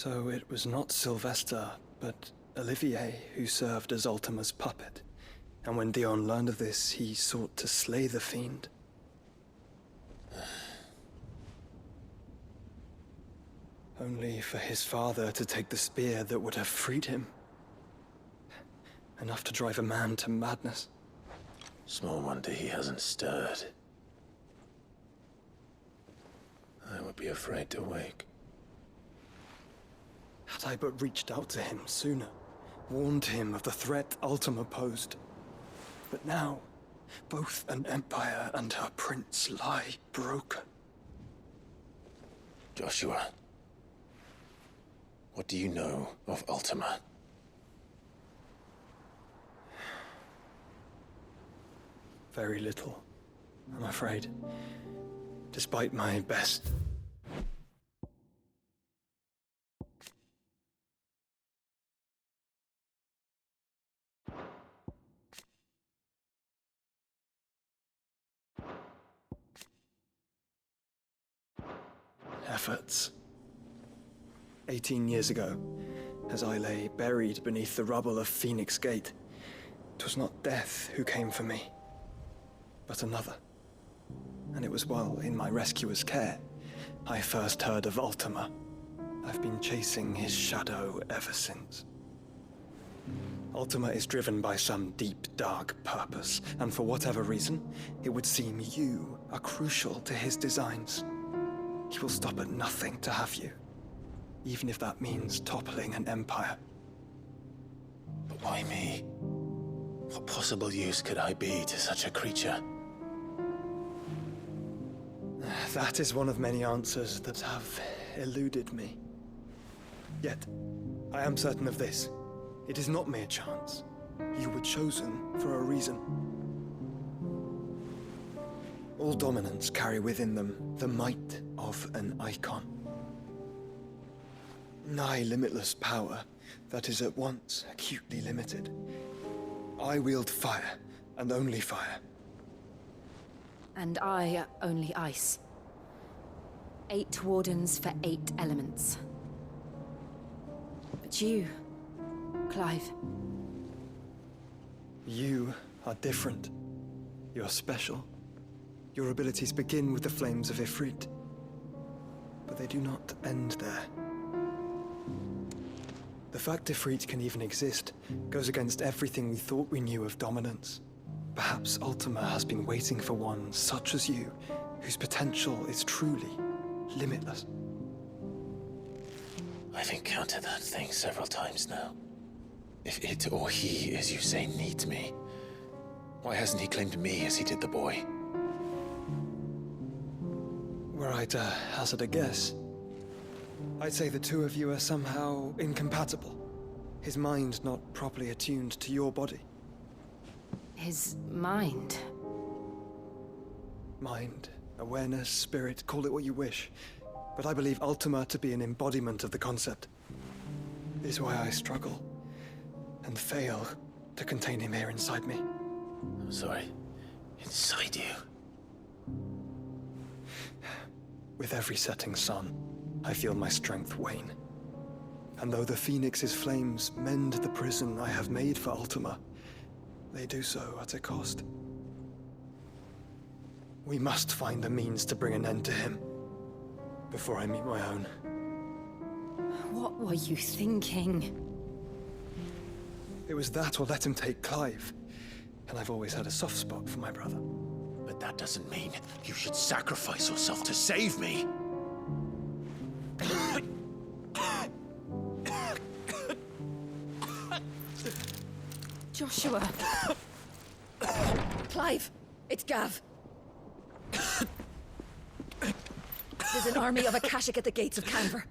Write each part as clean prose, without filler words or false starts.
So it was not Sylvester, but Olivier who served as Ultima's puppet. And when Dion learned of this, he sought to slay the fiend. Only for his father to take the spear that would have freed him. Enough to drive a man to madness. Small wonder he hasn't stirred. I would be afraid to wake. Had I but reached out to him sooner, warned him of the threat Ultima posed. But now, both an empire and her prince lie broken. Joshua, what do you know of Ultima? Very little, I'm afraid. Despite my best. Efforts. 18 years ago, as I lay buried beneath the rubble of Phoenix Gate, 'twas not death who came for me, but another. And it was while in my rescuer's care I first heard of Ultima. I've been chasing his shadow ever since. Ultima is driven by some deep, dark purpose, and for whatever reason, it would seem you are crucial to his designs. He will stop at nothing to have you, even if that means toppling an empire. But why me? What possible use could I be to such a creature? That is one of many answers that have eluded me. Yet, I am certain of this. It is not mere chance. You were chosen for a reason. All dominants carry within them the might of an icon. Nigh limitless power that is at once acutely limited. I wield fire, and only fire. And I only ice. 8 wardens for 8 elements. But you, Clive. You are different. You're special. Your abilities begin with the flames of Ifrit. But they do not end there. The fact Ifrit can even exist goes against everything we thought we knew of dominance. Perhaps Ultima has been waiting for one such as you, whose potential is truly limitless. I've encountered that thing several times now. If it or he, as you say, needs me, why hasn't he claimed me as he did the boy? Were I to hazard a guess, I'd say the two of you are somehow incompatible. His mind not properly attuned to your body. His mind. Mind, awareness, spirit, call it what you wish. But I believe Ultima to be an embodiment of the concept. This is why I struggle and fail to contain him here inside me. I'm sorry. Inside you? With every setting sun, I feel my strength wane. And though the Phoenix's flames mend the prison I have made for Ultima, they do so at a cost. We must find a means to bring an end to him before I meet my own. What were you thinking? It was that or let him take Clive. And I've always had a soft spot for my brother. But that doesn't mean you should sacrifice yourself to save me. Joshua. Clive, it's Gav. There's an army of Akashic at the gates of Canver.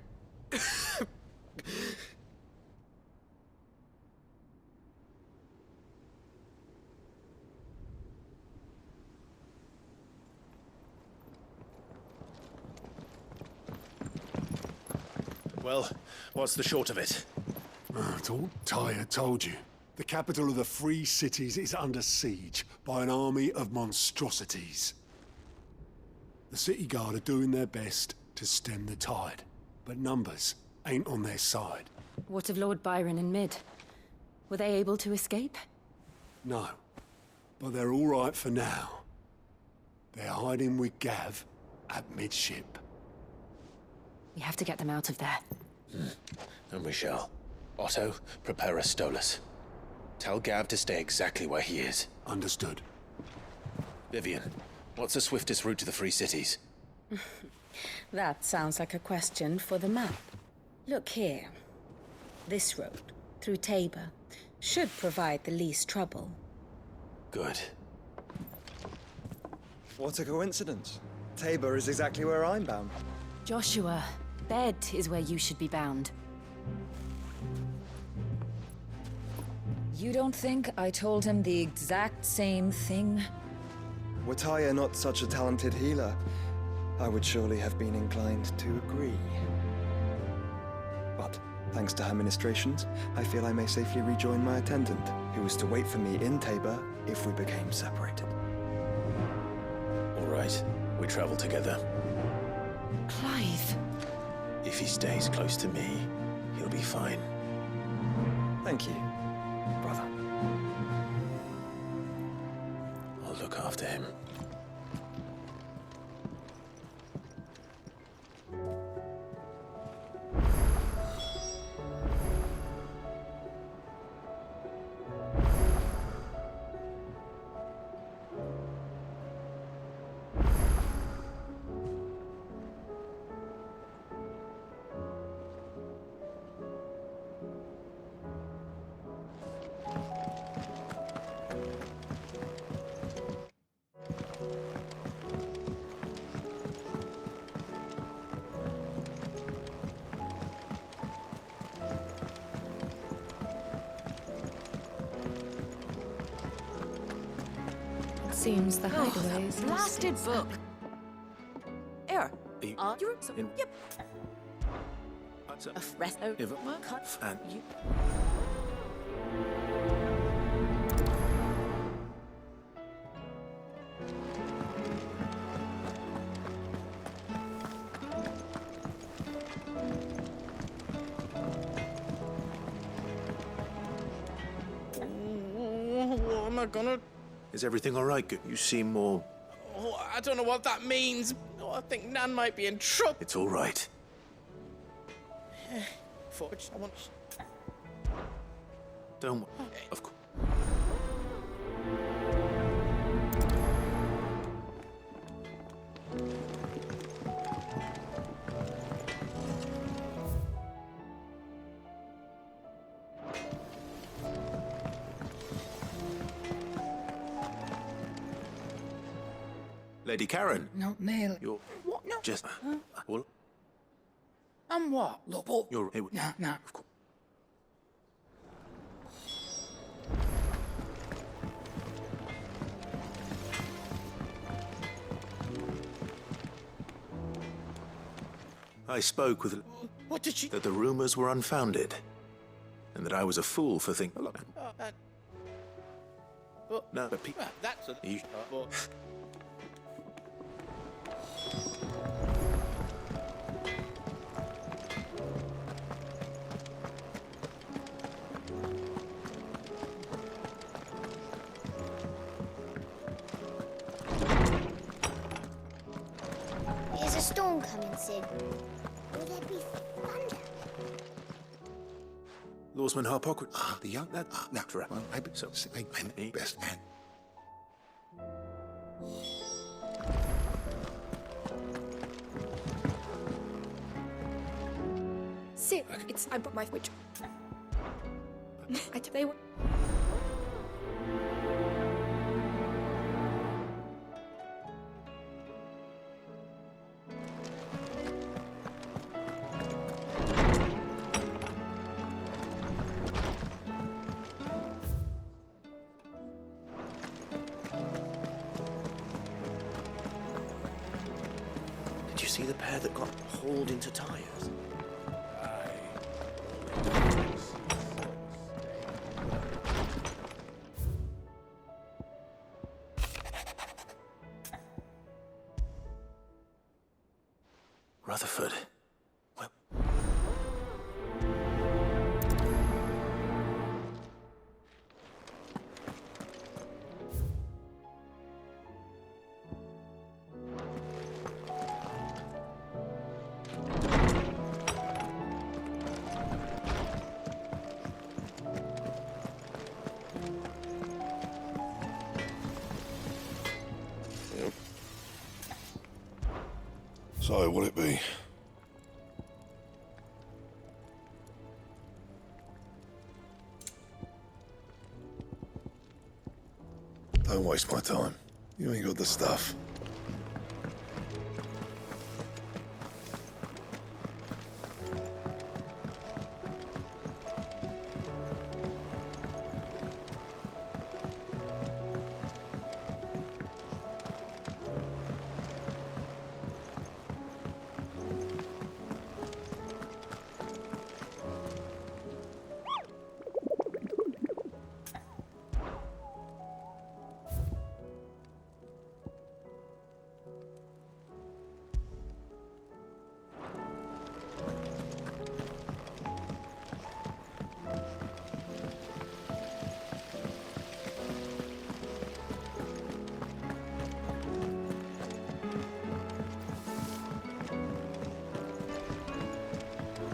Well, what's the short of it? Thought Ty had told you. The capital of the Free Cities is under siege by an army of monstrosities. The city guard are doing their best to stem the tide, but numbers ain't on their side. What of Lord Byron and Mid? Were they able to escape? No. But they're all right for now. They're hiding with Gav at midship. We have to get them out of there. And we shall. Otto, prepare a Stolas. Tell Gav to stay exactly where he is. Understood. Vivian, what's the swiftest route to the Free Cities? That sounds like a question for the map. Look here. This road, through Tabor, should provide the least trouble. Good. What a coincidence. Tabor is exactly where I'm bound. Joshua, bed is where you should be bound. You don't think I told him the exact same thing? Were Tyre not such a talented healer, I would surely have been inclined to agree. But, thanks to her ministrations, I feel I may safely rejoin my attendant, who was to wait for me in Tabor if we became separated. All right, we travel together. Clive. If he stays close to me, he'll be fine. Thank you, brother. I'll look after him. Seems the hideaway is Blasted book. Here. You- You're so. in- Yep. So- A fresco. If- Cut. and- You. What am I gonna... Is everything all right? You seem more... Oh, I don't know what that means. Oh, I think Nan might be in trouble. It's all right. Forge, I want... Don't... Of course. Lady Karen, Not Neil. you're What? No. just... Well, I'm what? Look, what? you're... No. Of course. I spoke with... What did she... that the rumors were unfounded, and that I was a fool for thinking... But, No, but that's a... You- But, Is a storm coming soon? Will there be thunder? Lawsman Harpocrates. The young lad? No, well, maybe so. I'm best man. Sit. It's. I brought my witch. They were. Did you see the pair that got hauled into tires? Rutherford. Well, So, what'll it be? Don't waste my time. You ain't got the stuff.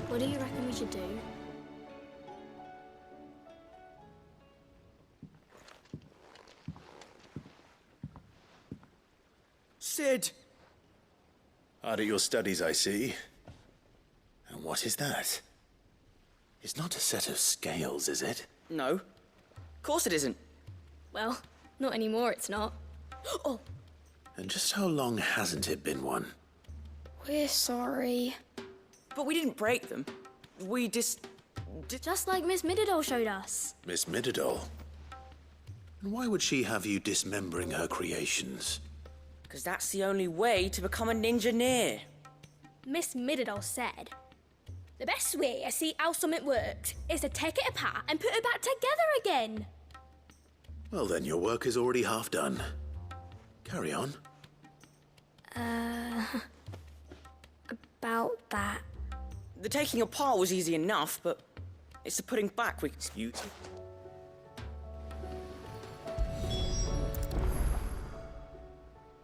What do you reckon we should do? Sid! Hard at your studies, I see. And what is that? It's not a set of scales, is it? No. Of course it isn't. Well, not anymore, it's not. Oh, And just how long hasn't it been one? we're sorry. But we didn't break them. We just Just like Miss Mididol showed us. Miss Mididol? And why would she have you dismembering her creations? because that's the only way to become a ninja-neer. Miss Mididol said, the best way to see how something works is to take it apart and put it back together again. Well, then your work is already half done. Carry on. About that. The taking apart was easy enough, but it's the putting back we... You...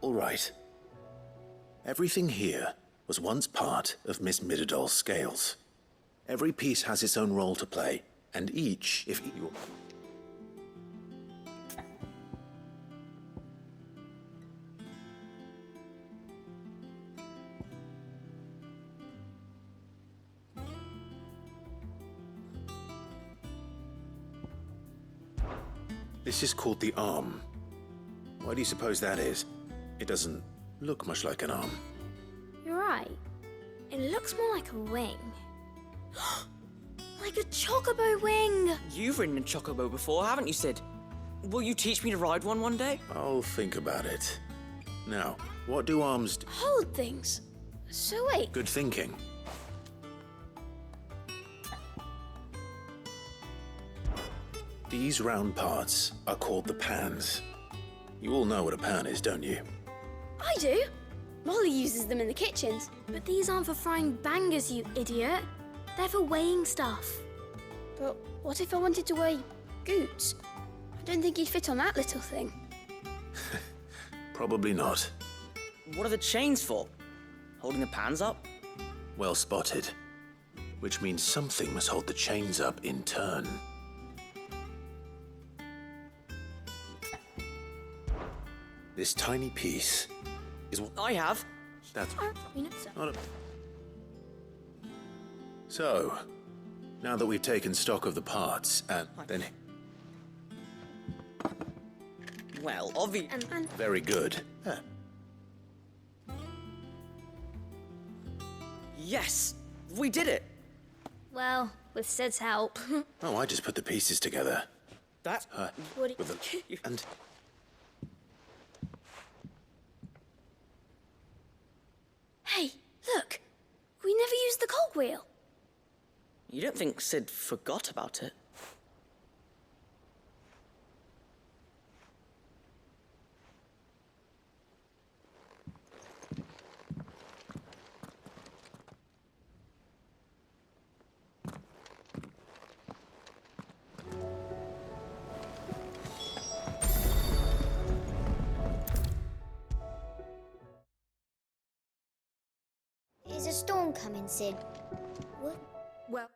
All right. Everything here was once part of Miss Mididol's scales. Every piece has its own role to play, and each, if you... This is called the arm. Why do you suppose that is? It doesn't look much like an arm. You're right. It looks more like a wing. Like a chocobo wing! You've ridden a chocobo before, haven't you, Sid? Will you teach me to ride one day? I'll think about it. Now, what do arms do? Hold things. So wait, Good thinking. These round parts are called the pans. You all know what a pan is, don't you? I do. Molly uses them in the kitchens. But these aren't for frying bangers, you idiot. They're for weighing stuff. But what if I wanted to weigh goods? I don't think he'd fit on that little thing. Probably not. What are the chains for? Holding the pans up? Well spotted. Which means something must hold the chains up in turn. This tiny piece is what I have. that's We know so. not a... So, now that we've taken stock of the parts, and then... Well, obviously... And Very good. Yes! We did it! well, with Sid's help. Oh, I just put the pieces together. That... What do With the... And... Hey, look! We never used the cogwheel. You don't think Sid forgot about it? Is a storm coming, Sid? What? Well,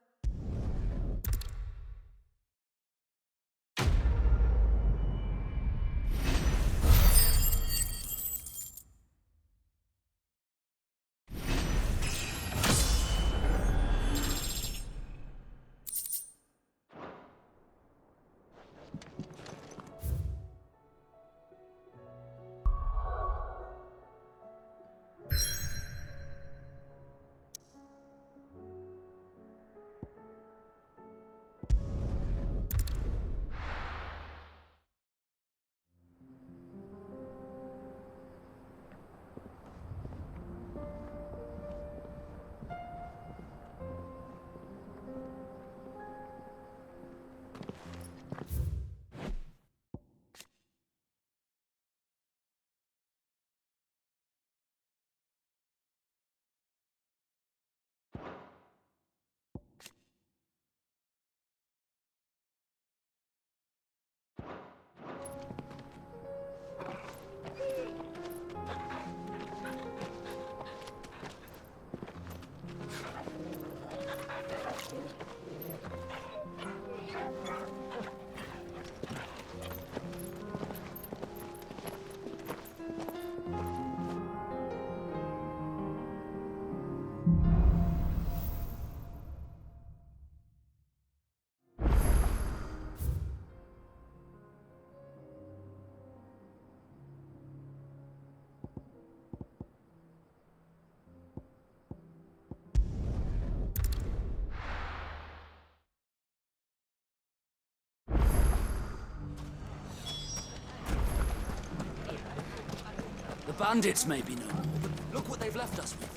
The bandits may be no more, but look what they've left us with.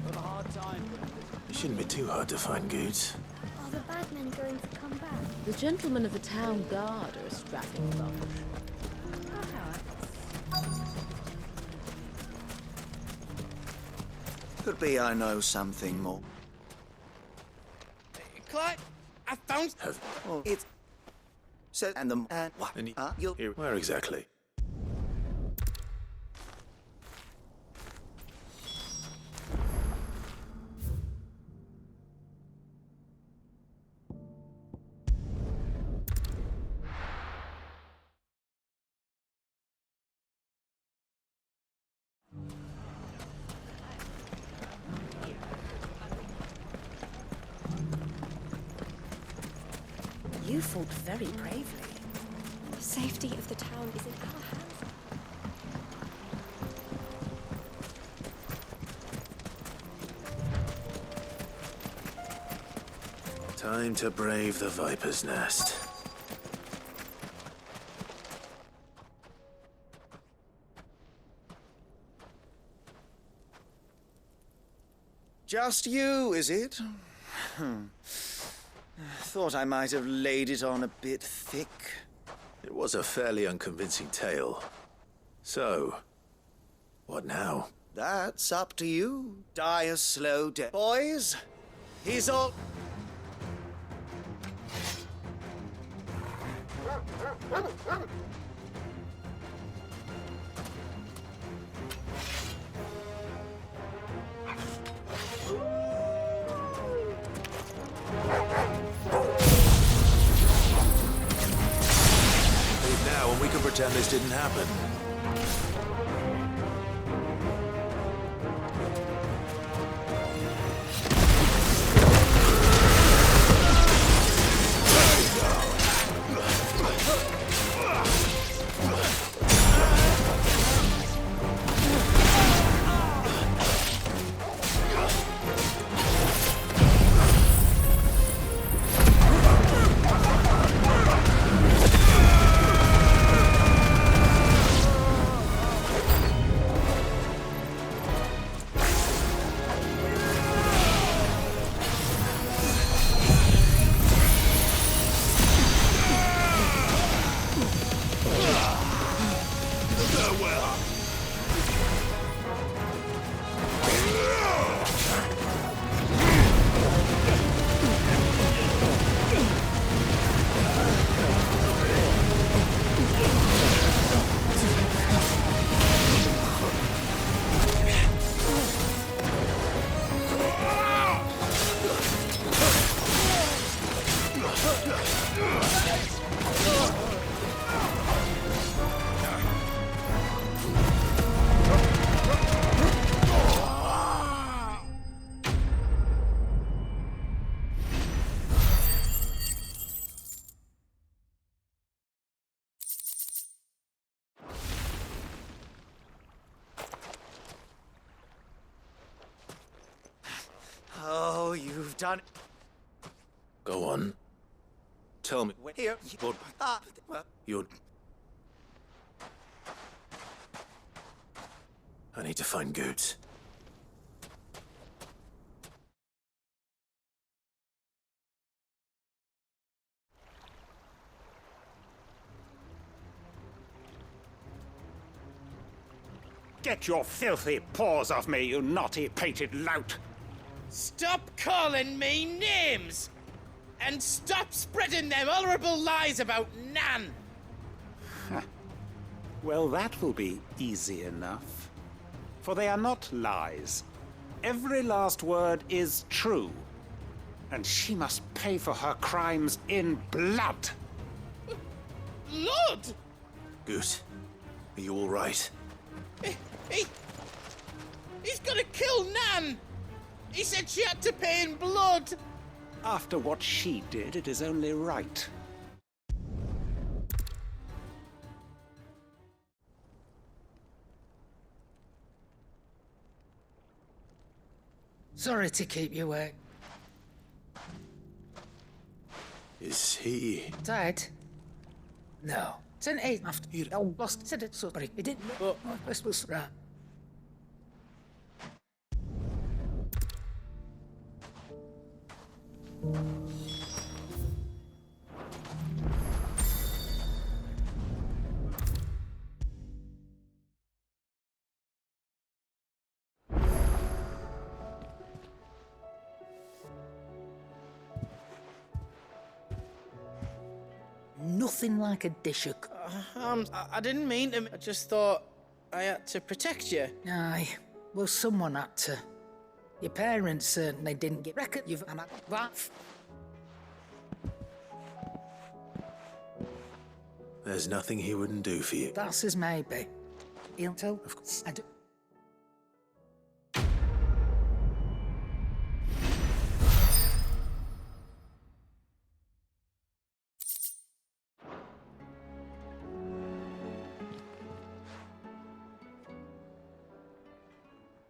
We've a hard time. It shouldn't be too hard to find goods. Are the bad men going to come back? The gentlemen of the town guard are a strapping bunch. Could be I know something more. Clyde, I found... Well, it's... So, and the... And what? You'll... Here, where exactly? You fought very bravely. The safety of the town is in our hands. Time to brave the Viper's Nest. Just you, is it? Thought I might have laid it on a bit thick. It was a fairly unconvincing tale. So, what now? That's up to you. Die a slow death. Boys, he's all... Leave now and we can pretend this didn't happen. Oh, you've done it. Go on. Tell me. Here. What? Well, You're... I need to find goods. Get your filthy paws off me, you naughty painted lout! Stop calling me names! And stop spreading them horrible lies about Nan! Well, that will be easy enough. For they are not lies. Every last word is true. And she must pay for her crimes in blood. Lord! Goose, are you all right? He's gonna kill Nan! He said she had to pay in blood! After what she did, it is only right. Sorry to keep you waiting. Is he... Dead? No. Sent it after you all lost. Said it, sorry. It didn't. But this was right. Nothing like a dish of... I didn't mean to. I just thought I had to protect you. Aye. Well, someone had to. Your parents certainly didn't get... Reckon you've... And There's nothing he wouldn't do for you. that's as maybe. He'll tell... Of course. I do...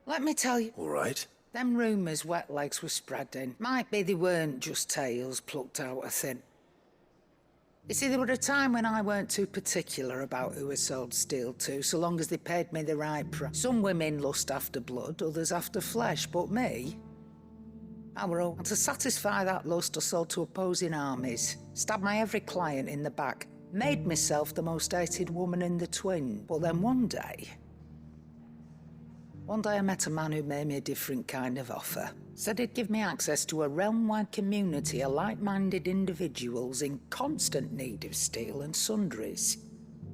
Let me tell you, All right. them rumours wet legs were spreading. Might be they weren't just tales plucked out of thin. You see, there were a time when I weren't too particular about who I sold steel to, so long as they paid me the right price. Some women lust after blood, others after flesh, but me, I were all... And to satisfy that lust, I sold to opposing armies, stabbed my every client in the back, made myself the most hated woman in the twin. But then one day I met a man who made me a different kind of offer. Said he'd give me access to a realm-wide community of like-minded individuals in constant need of steel and sundries.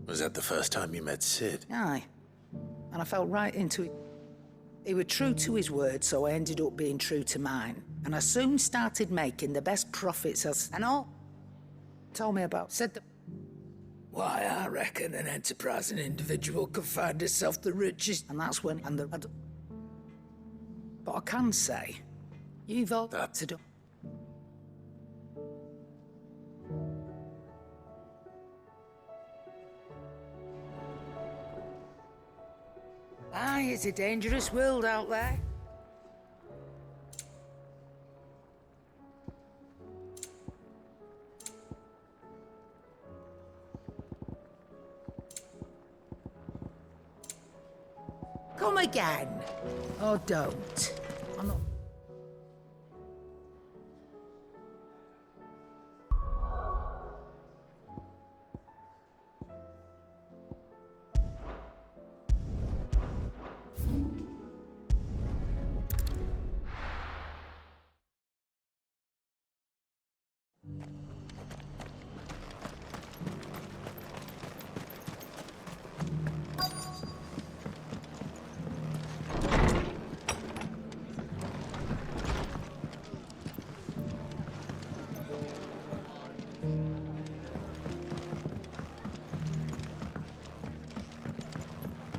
Was that the first time you met Sid? Aye. And I fell right into it. He was true to his word, so I ended up being true to mine. And I soon started making the best profits as... And all told me about... Said that... Why, I reckon an enterprising individual could find herself the richest... And that's when... And the... But I can say, you've all to do... Aye, it's a dangerous world out there. Come again. Or don't. I'm not...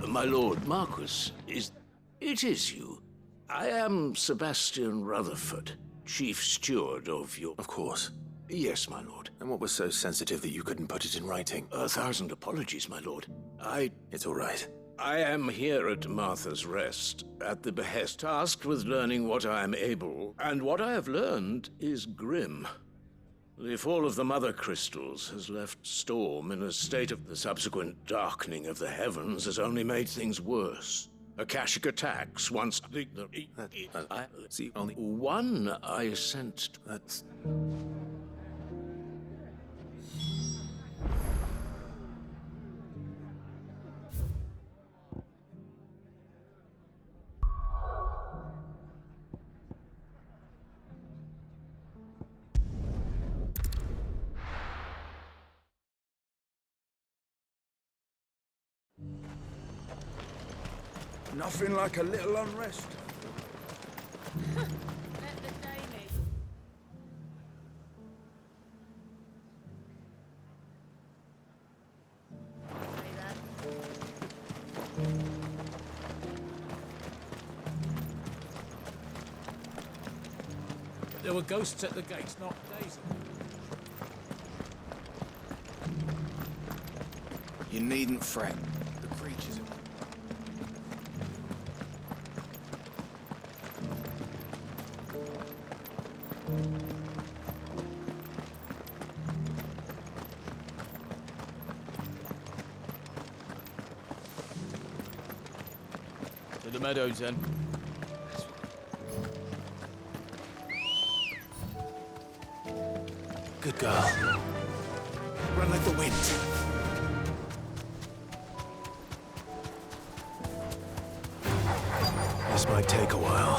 My lord Marquis, it is you. I am Sebastian Rutherford, chief steward of your... Of course. Yes, my lord. And what was so sensitive that you couldn't put it in writing? 1,000 apologies, my lord. It's all right. I am here at Martha's Rest, at the behest, tasked with learning what I am able, and what I have learned is grim. The fall of the Mother Crystals has left Storm in a state of... The subsequent darkening of the heavens has only made things worse. Akashic attacks once... See, only... One I sent... That's... Nothing like a little unrest. There were ghosts at the gates not days ago. You needn't fret. The creatures are... To the meadows, then. Good girl. Run like the wind. This might take a while.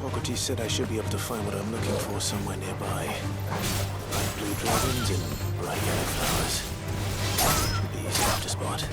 Hippocrates said I should be able to find what I'm looking for somewhere nearby. Bright blue dragons and bright yellow flowers. Should be easy enough to spot.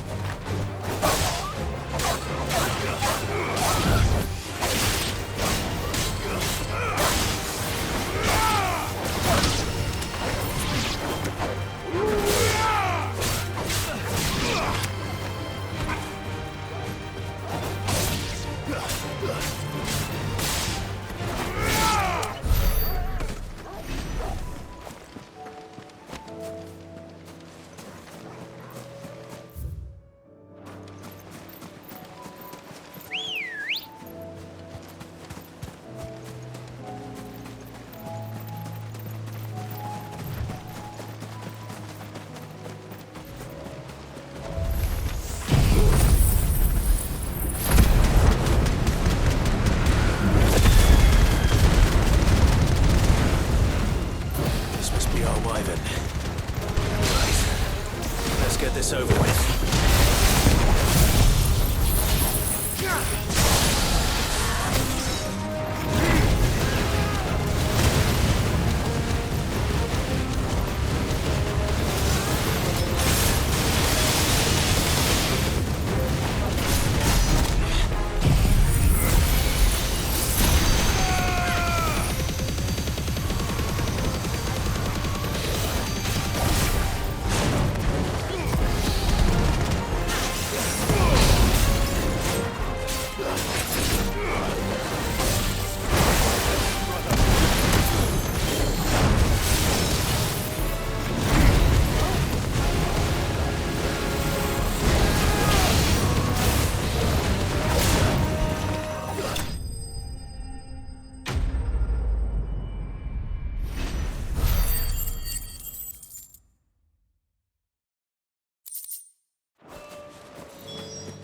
This over with.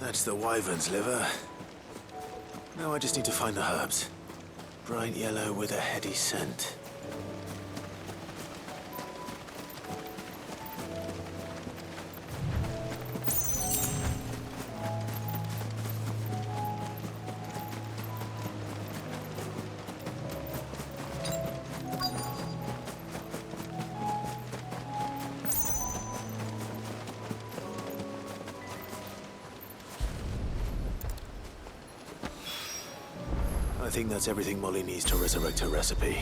That's the wyvern's liver. Now I just need to find the herbs. Bright yellow with a heady scent. I think that's everything Molly needs to resurrect her recipe.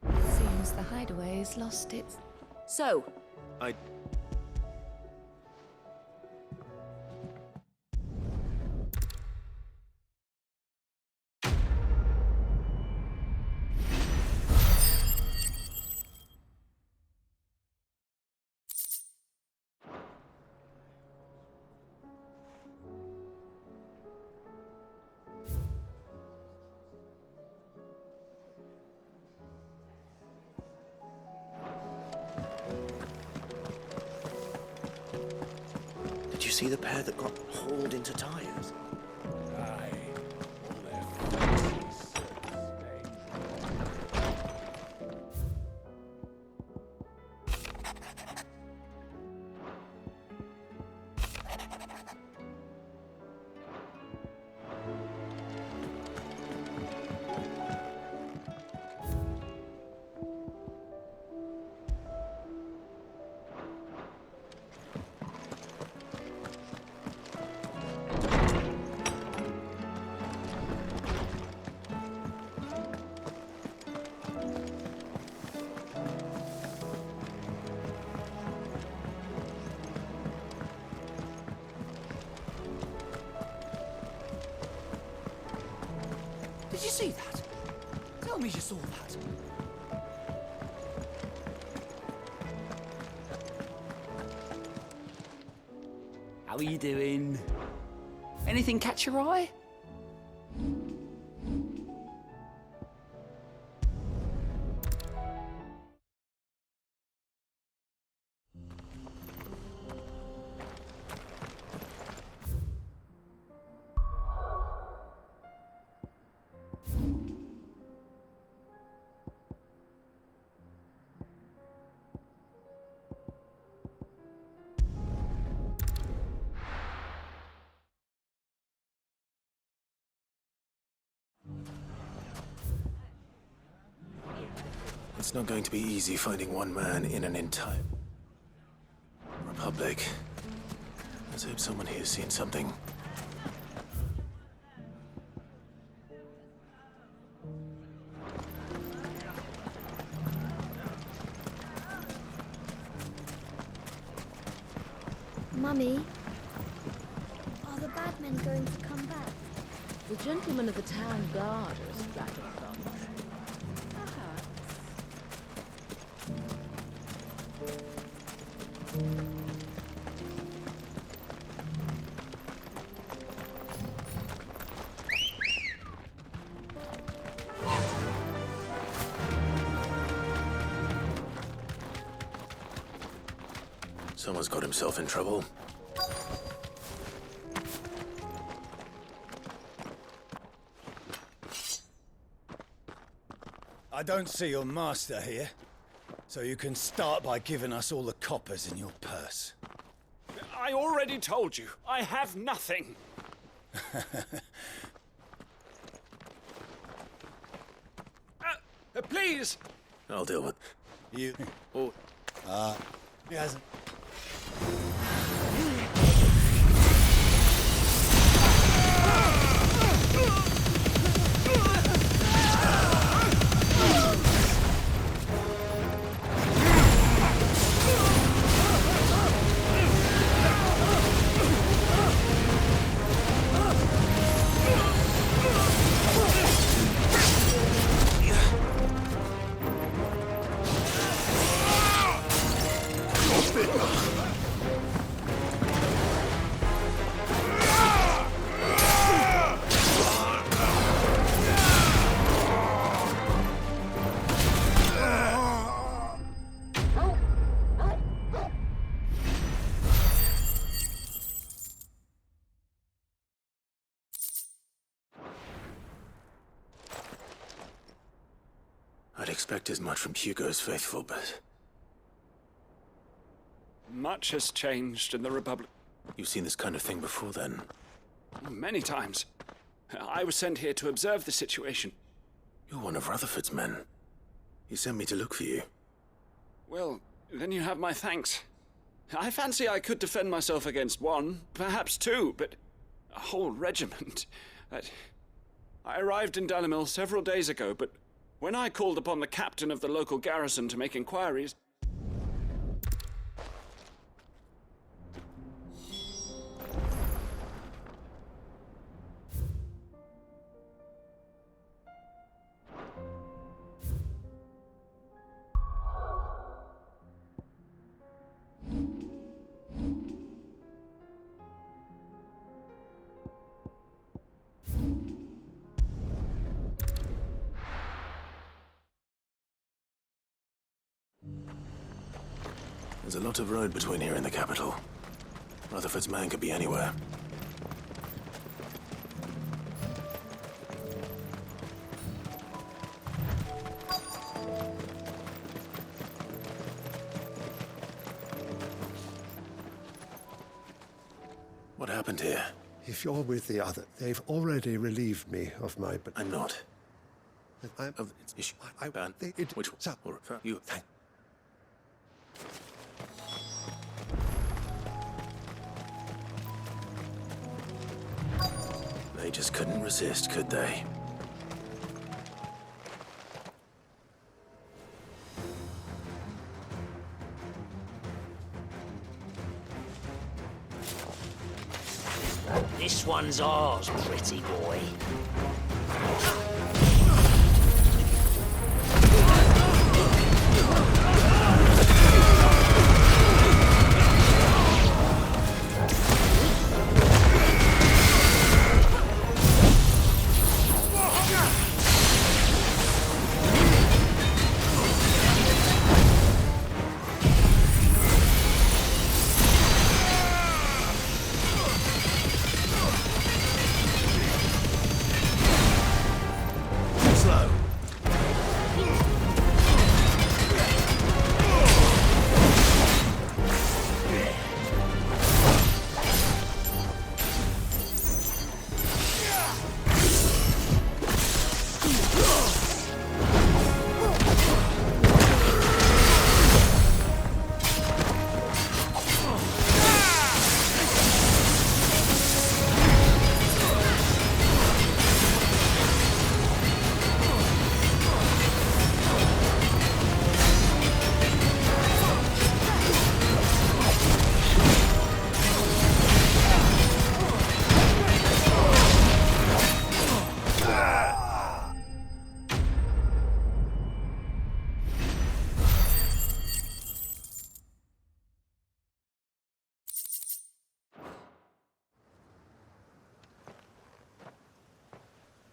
Seems the hideaway's lost its... So, Did you see the pair that got hauled into tires? Did you see that? Tell me you saw that. How are you doing? Anything catch your eye? It's not going to be easy finding one man in an entire republic. Let's hope someone here's seen something. Mummy, are the bad men going to come back? The gentlemen of the town guard are as flat as thunder. Someone's got himself in trouble. I don't see your master here, so you can start by giving us all the coppers in your purse. I already told you, I have nothing. Please! I'll deal with you. Oh. He hasn't. I'd expect as much from Hugo's faithful, but... Much has changed in the Republic. You've seen this kind of thing before, then? Many times. I was sent here to observe the situation. You're one of Rutherford's men. He sent me to look for you. Well, then you have my thanks. I fancy I could defend myself against one, perhaps two, but a whole regiment. I arrived in Dalimil several days ago, but when I called upon the captain of the local garrison to make inquiries... There's a lot of road between here and the capital. Rutherford's man could be anywhere. What happened here? If you're with the other, they've already relieved me of my... But I'm not. I'm... Of its issue. Which one? Or you... Thank... They just couldn't resist, could they? This one's ours, pretty boy.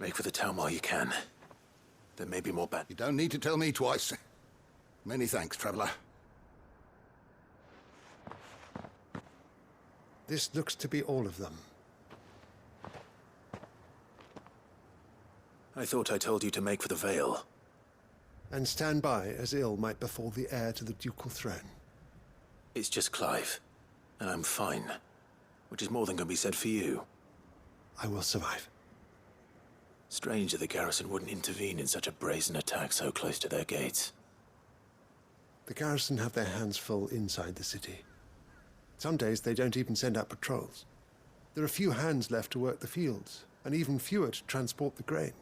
Make for the town while you can. There may be more bad. You don't need to tell me twice. Many thanks, traveler. This looks to be all of them. I thought I told you to make for the Vale. And stand by as ill might befall the heir to the ducal throne. It's just Clive, and I'm fine. Which is more than can be said for you. I will survive. Strange that the garrison wouldn't intervene in such a brazen attack so close to their gates. The garrison have their hands full inside the city. Some days they don't even send out patrols. There are few hands left to work the fields, and even fewer to transport the grain.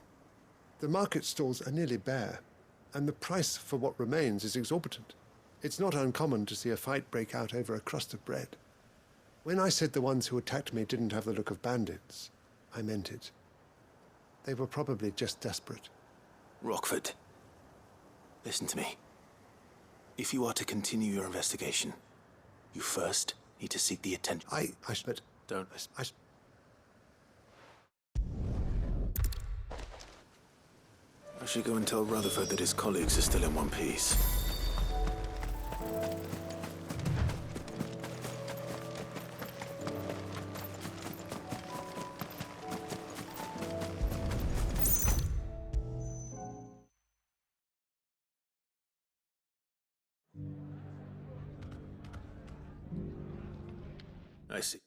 The market stalls are nearly bare, and the price for what remains is exorbitant. It's not uncommon to see a fight break out over a crust of bread. When I said the ones who attacked me didn't have the look of bandits, I meant it. They were probably just desperate. Rockford, listen to me. If you are to continue your investigation, you first need to seek the attention. But don't. I should go and tell Rutherford that his colleagues are still in one piece. I see.